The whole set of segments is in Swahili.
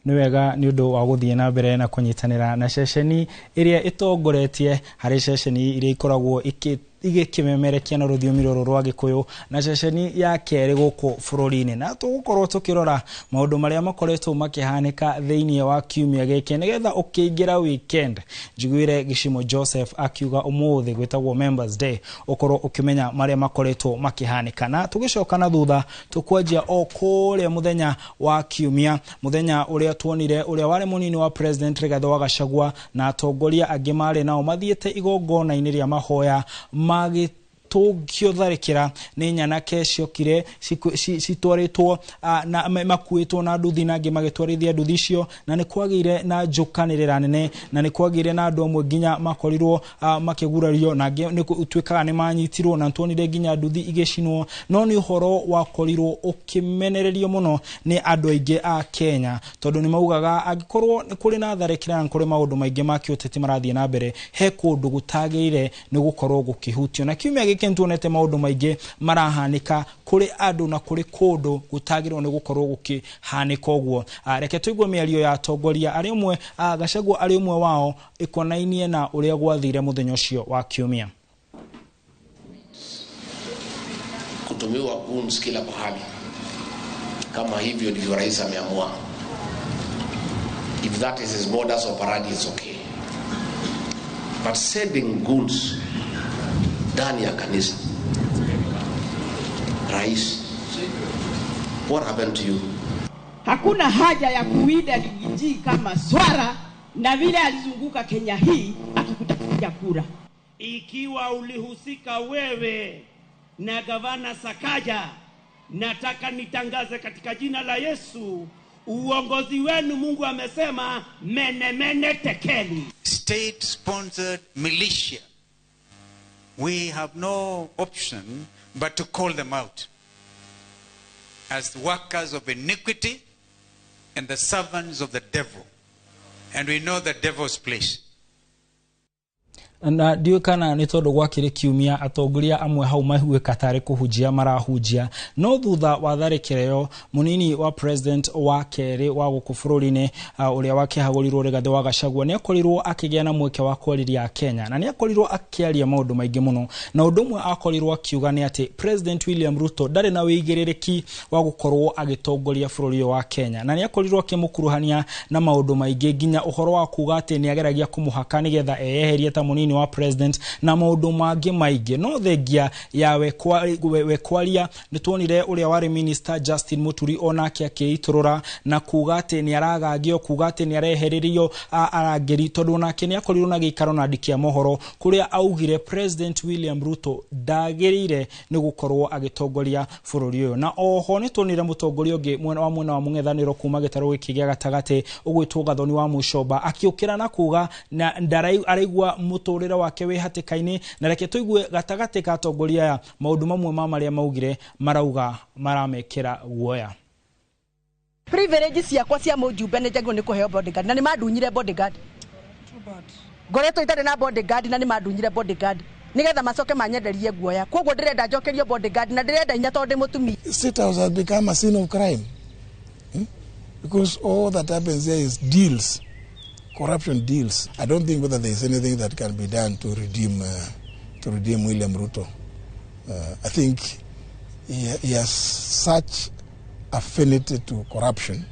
niwega ni undu wa guthie na mbere na kunyitanira na ceceni iria itongoretie hari ceceni iria ikoragwo igikimemerekia na rũthiomi rũrũ rwa Gĩkũyũ na ceceni ya keri guku bũrũri-inĩ, na tugukorwo tukirora maundu maria makoretwo makihanika thiini wa kiumia giki nigetha ukiingira weekend. Njiguire Gĩchimo Joseph akiuga umuthi gwitagwo Members Day ukorwo ukimenya maria makoretwo makihanika, na tugicoka na thutha tukwanjia o kuria muthenya wa kiumia, muthenya uria tuonire uria wari munini wa President Rigathi wa Gachagua na atongoria angi mari nao mathiete igongona-ini ria mahoya magitũngio tharĩkĩra nĩ nyanake ciokire citwaritwo na makuĩtwo na nduthi na angĩ magĩtwarithia nduthi icio, na nĩ kwagĩire na njũkanĩrĩra nene, na nĩ kwagĩire na andũ amwe nginya makorirwo makĩgurario, na angĩ nĩ ũtuĩkaga nĩ manyitirwo na tuonire nginya nduthi igĩcinwo. No nĩ ũhoro wakorirwo ũkĩmenererio mũno nĩ andũ aingĩ a Kenya, tondũ nĩ maugaga angĩkorwo nĩ kũrĩ na tharĩkĩra na kũrĩ maũndũ maingĩ ma kĩũteti marathiĩ na mbere, he kũndũ gũtagĩrĩire nĩ gũkorwo gũkĩhutio. Na kiumia gĩkĩ ntuonete maũndũ maingĩ marahanika kũrĩ andũ na kũrĩ kũndũ gũtagĩrĩirwo nĩ gũkorwo gũkĩhanika ũguo. Reke tũigue mĩario ya atongoria arĩ ũmwe, Gachagua arĩ ũmwe wao, ikonainie na ũrĩa gwathire mũthenya ũcio wa kiumia. Kutumiwa goons kila pahali kama hivyo ndivyo rais ameamua. If that is his modus operandi, it's okay. But sending goons ndani ya kanisa, rais, what happened to you? Hakuna haja ya kuwinda Rigiji kama swara na vile alizunguka Kenya hii akikutafutia kura. Ikiwa ulihusika wewe na gavana Sakaja, nataka nitangaze katika jina la Yesu, uongozi wenu Mungu amesema mene tekeli. State sponsored militia, we have no option but to call them out as the workers of iniquity and the servants of the devil. And we know the devil's place. Na ndiyo kana nĩ tondũ gwakĩrĩ kiumia atongoria amwe hau mahuĩka tarĩ kũhunjia marahunjia, no thutha wa tharĩkĩra ĩyo munini wa president wa kerĩ wa gũkũ bũrũri-inĩ ũrĩa wakĩhagũrirwo Rigathi wa Gachagua nĩ akorirwo akĩgĩa na mweke wa kwarĩria Kenya, na nĩ akorirwo akĩaria maũndũ maingĩ mũno, na ũndũ ũmwe akorirwo akiuga nĩ atĩ President William Ruto ndarĩ na wĩigĩrĩrĩki wa gũkorwo agĩtongoria bũrũri wa Kenya, na nĩ akorirwo akĩmũkuruhania na maũndũ maingĩ, nginya ũhoro wa kuuga atĩ nĩ ageragia kũmũhaka nĩgetha eyeherie ta munini wa president na maũndũ mangĩ maingĩ. No thengia ya wekwaria nĩ tuonire ũrĩa warĩ minister Justin Muturi onake akĩitũrũra na kuuga atĩ nĩ aragagio, kuuga atĩ nĩ arehererio arangeri, tondũ nake nĩ akorirwo na gĩikaro na andĩki a mohoro kũrĩa augire President William Ruto ndagĩrĩire nĩ gũkorwo agĩtongoria bũrũri ũyũ. Na oho nĩ tuonire mũtongoria ũngĩ mwena wa mũng'ethanĩro kuma gĩtarũ gĩkĩ gĩa gatagatĩ ũgwĩtwo Gathoni wa Muchomba akiũkĩra na kuuga na araigua mũtũrĩre wake wĩ hatĩka-inĩ, na reke tũigue gatagatĩ ka atongoria aya maũndũ mamwe ma marĩa maugire marauga maramekĩra guoya. Privilege ciakwa cia mũjumbe nĩ njagĩrĩirwo nĩ kũheo bodyguard, na nĩ mandunyire bodyguard. Ngoretwo itarĩ na bodyguard na nĩ mandunyire bodyguard nigetha macoke manyenderie guoya. Koguo ndĩrenda njokerio bodyguard na ndĩrenda inya tondũ ndĩ mũtumia. State House has become a scene of crime. Because all that happens there is deals. Corruption deals. I don't think whether there is anything that can be done to redeem William Ruto. I think he has such affinity to corruption.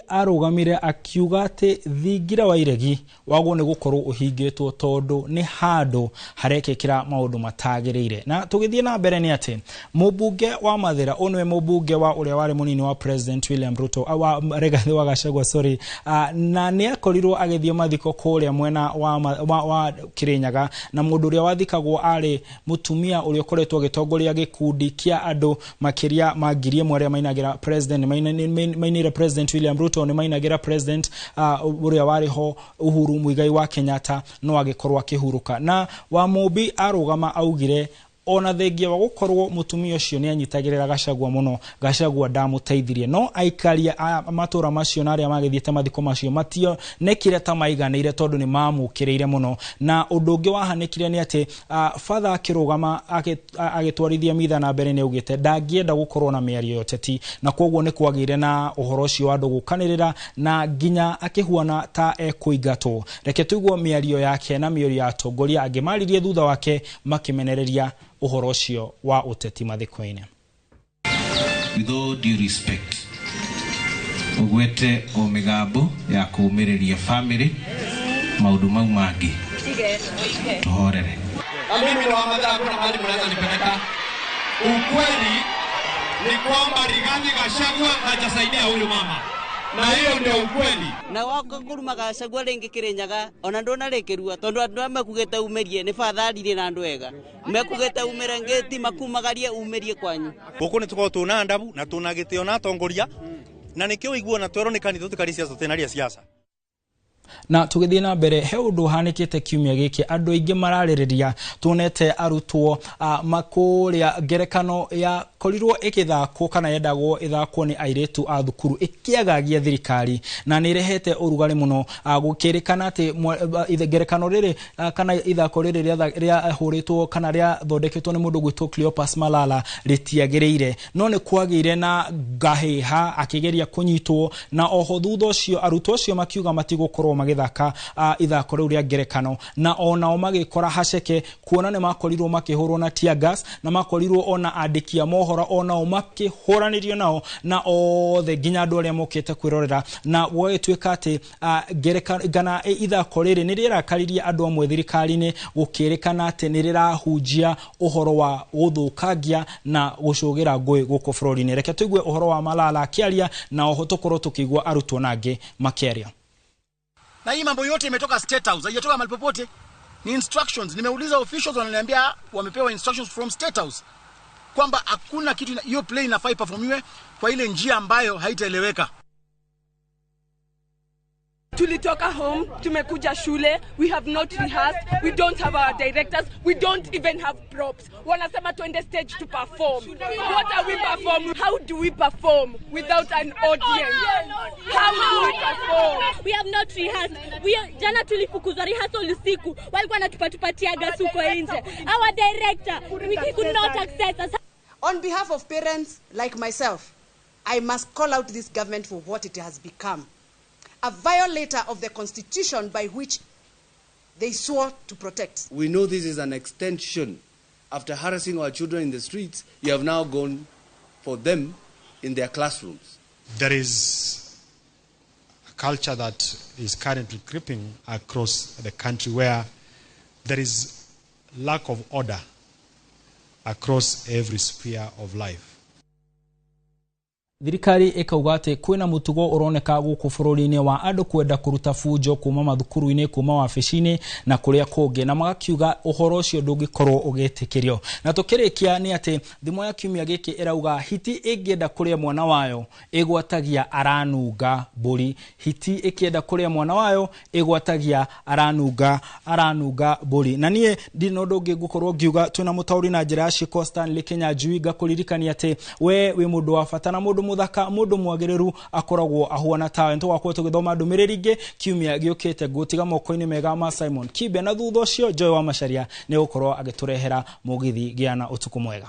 Arugamire akiuga atĩ thingira wa iregi wagwo nĩ gũkorwo ũhingĩtwo tondũ nĩ handũ harekĩkĩra maũndũ matagĩrĩire. Na tũgĩthiĩ na mbere nĩ atĩ mũmbunge wa Mathĩra, ũnwe mũmbunge wa ũrĩa warĩ munini wa President William Ruto wa Rigathi wa Gachagua na nĩ akorirwo agĩthiĩ mathiko kũrĩa mwena wa Kirinyaga, na mũndũ ũrĩa wathikagwo arĩ mũtumia ũrĩa ũkoretwo agĩtongoria gĩkundi kĩa andũ makĩria ma 1,000 arĩa mainagĩra president mainire President William Ruto, nĩ mainagĩra president ũrĩa warĩ ho Uhuru Muigai wa Kenyatta no agĩkorwo akĩhurũka. Na Wamũmbi arũgama augire ona thengia wa gukorwo mutumia ucio ni anyitagirira Gachagua muno Gachagua ndamuteithirie no aikaria matura macio na aria magithiete mathiko macio matio nekire ta maiganire tondu ni mamukiriire muno na undu ungi wahanikire ni ati father akirugama agitwarithia mitha na mbere ni ugite ndangienda gukorwo na miario yoteti na kwoguo ni kwagire na uhoro ucio wa andu gukanirira na ginya akihuana ta ekuigatwo reke tuiguo miario yake na miario ya atongoria angimaririe thutha wake makimenereria uhoro ucio wa uteti mathiko-ini. With all due respect, ugwete o migambo ya kuumiriria family maundu mau mangi tuhorere. Mimi ni wamadha kuna mahali mnaweza nipeleka. Ukweli ni kwamba Rigathi Gachagua hajasaidia huyu mama. Na hiyo ndio ukweli. Na wako kuruma Gachagua rengi Kirinyaga ona ndona rekerua tondu andu amakugeta umerie ni fatharire na andu ega. Mekugeta umerengeti makumagarie umerie kwanyu. Guku ni tuko tuna ndabu na tuna gitio na tongoria na nikio iguo na tweronekani tutikari siasa tenaria siasa. Na tugithie na mbere he undu hanikite kiumia giki andu aingi maraririria tunete arutwo makuria ngerekano ya korirwo ikithako kana yendagwo ithakwo ni airetu a thukuru ikiagagia thirikari na ni rehete urugari muno gukirikana ati ngerekano riri kana ithako riri ria huritwo kana ria thondeketwo ni mundu gwitwo Cleopas Malala ritiagiriire no ni kwagire na gahiha akigeria kunyitwo na oho thutha ucio arutwo ucio makiuga matigukorwo magithaka ithako riu ria ngerekano na ona magikora haceke kuona ni makorirwo makihurwo na tear gas na makorirwo ona andikia mohora ona makihuranirio nao na othe ginya andu aria mokite kwirorera na gwetwika ati ngerekano gana ithako riri ni rirakaririe andu amwe thirikari-ini gukirikana ati ni rirahunjia uhoro wa guthukangia na gucugira ngui guku bururi-ini reke tuigue uhoro wa Malala akiaria na oho tukorwo tukigwa arutwo nangi makiaria. Na hii mambo yote imetoka State House, haijatoka mahali popote. Ni instructions. Nimeuliza officials wananiambia wamepewa instructions from State House kwamba hakuna kitu hiyo play inafaa iperformiwe kwa ile njia ambayo haitaeleweka. Tulitoka home, tumekuja shule, we have not rehearsed, we don't have our directors, we don't even have props. Wanasema tuende stage to perform. What are we performing? How do we perform without an audience? How do we perform? We have not rehearsed. Jana tulifukuzwa rehearsal usiku. Walikuwa wanatupatia gas huko nje. Our director, we could not access us. On behalf of parents like myself, I must call out this government for what it has become. A violator of the constitution by which they swore to protect. We know this is an extension. After harassing our children in the streets, you have now gone for them in their classrooms. There is a culture that is currently creeping across the country where there is lack of order across every sphere of life. Thirikari ikauga ati kwina mutugo uroneka guku bururi-ini wa andu kwenda kuruta fujo kuma mathukuru-ini kuma wabici-ini na kuria kungi na magakiuga uhoro ucio ndungikorwo ugitikirio na tukirikia ni ati thimo ya kiumia giki irauga hiti ingienda kuria mwana wayo igwatagia aranunga mburi hiti ikienda kuria mwana wayo igwatagia aranunga mburi na nie ndino ndungi gukorwo ngiuga twina mutauri na njira ya Shiko Stanley Kinyanjui ngakuririkania ati we mundu wa bata na mundu muthaka mundu mwagiriru akoragwo ahuana tawe nto wakwo tugithoma ndumiriri ingi kiumia giukite gutiga moko-ini mega ma Simon Kibe na thutha ucio Joy wa Macharia ni gukorwo agiturehera mugithi giana utuku mwega.